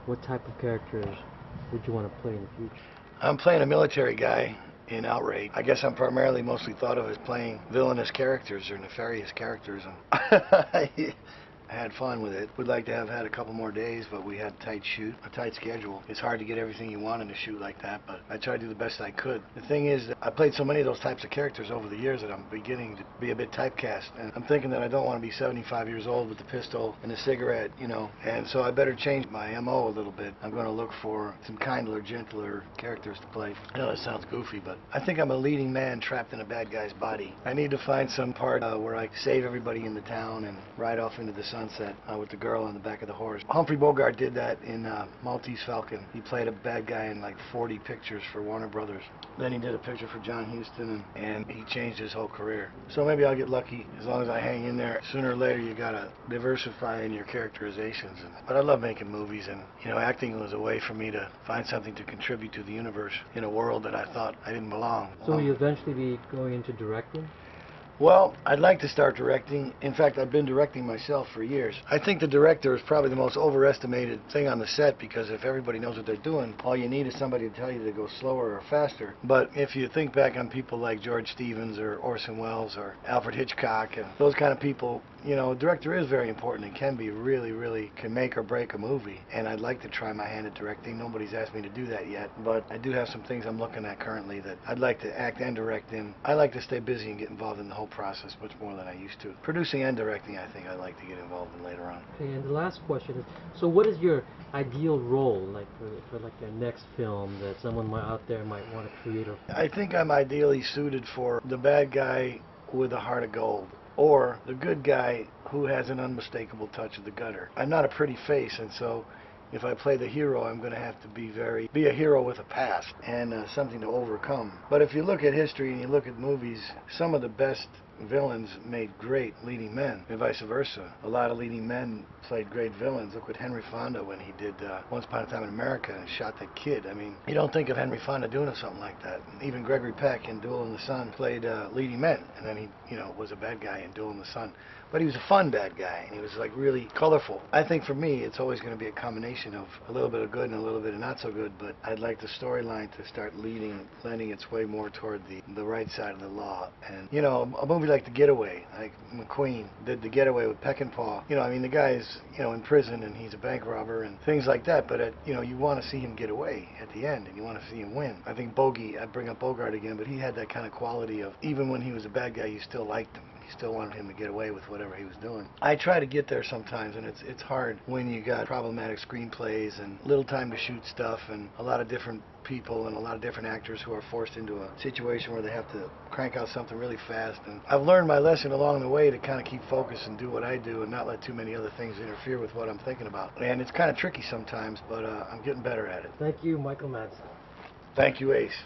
What type of characters would you want to play in the future? I'm playing a military guy in Outrage. I guess I'm primarily mostly thought of as playing villainous characters or nefarious characters, and I had fun with it. Would like to have had a couple more days, but we had a tight schedule. It's hard to get everything you want in a shoot like that, but I tried to do the best I could. The thing is that I played so many of those types of characters over the years that I'm beginning to be a bit typecast, and I'm thinking that I don't want to be 75 years old with the pistol and the cigarette, you know, and so I better change my MO a little bit. I'm going to look for some kindler, gentler characters to play. I know that sounds goofy, but I think I'm a leading man trapped in a bad guy's body. I need to find some part where I save everybody in the town and ride off into the sunset with the girl on the back of the horse. Humphrey Bogart did that in Maltese Falcon. He played a bad guy in like 40 pictures for Warner Brothers. Then he did a picture for John Huston, and he changed his whole career. So maybe I'll get lucky as long as I hang in there. Sooner or later, you gotta diversify in your characterizations. But I love making movies, and you know, acting was a way for me to find something to contribute to the universe in a world that I thought I didn't belong. So will you eventually be going into directing? Well, I'd like to start directing. In fact, I've been directing myself for years. I think the director is probably the most overestimated thing on the set, because if everybody knows what they're doing, all you need is somebody to tell you to go slower or faster. But if you think back on people like George Stevens or Orson Welles or Alfred Hitchcock and those kind of people, you know, a director is very important and can be really can make or break a movie. And I'd like to try my hand at directing. Nobody's asked me to do that yet, but I do have some things I'm looking at currently that I'd like to act and direct in. I like to stay busy and get involved in the whole process much more than I used to. Producing and directing, I think I'd like to get involved in later on. Okay, and the last question is, so what is your ideal role, like for like your next film that someone out there might want to create? I think I'm ideally suited for the bad guy with a heart of gold, or the good guy who has an unmistakable touch of the gutter. I'm not a pretty face, and so if I play the hero, I'm going to have to be a hero with a past and something to overcome. But if you look at history and you look at movies, some of the best villains made great leading men, and vice versa. A lot of leading men played great villains. Look at Henry Fonda when he did Once Upon a Time in America and shot that kid. I mean, you don't think of Henry Fonda doing something like that. Even Gregory Peck in Duel in the Sun played leading men, and then he, you know, was a bad guy in Duel in the Sun. But he was a fun bad guy, and he was like really colorful. I think for me, it's always going to be a combination of a little bit of good and a little bit of not so good, but I'd like the storyline to start lending its way more toward the right side of the law. And, you know, a movie like The Getaway, like McQueen did The Getaway with Peckinpah. You know, I mean, the guy's, you know, in prison and he's a bank robber and things like that, but, you know, you want to see him get away at the end and you want to see him win. I think Bogey, I bring up Bogart again, but he had that kind of quality of even when he was a bad guy, you still liked him. You still wanted him to get away with whatever he was doing. I try to get there sometimes, and it's hard when you got problematic screenplays and little time to shoot stuff and a lot of different people and a lot of different actors who are forced into a situation where they have to crank out something really fast. And I've learned my lesson along the way to kind of keep focused and do what I do and not let too many other things interfere with what I'm thinking about. And it's kind of tricky sometimes, but I'm getting better at it. Thank you, Michael Madsen. Thank you, Ace.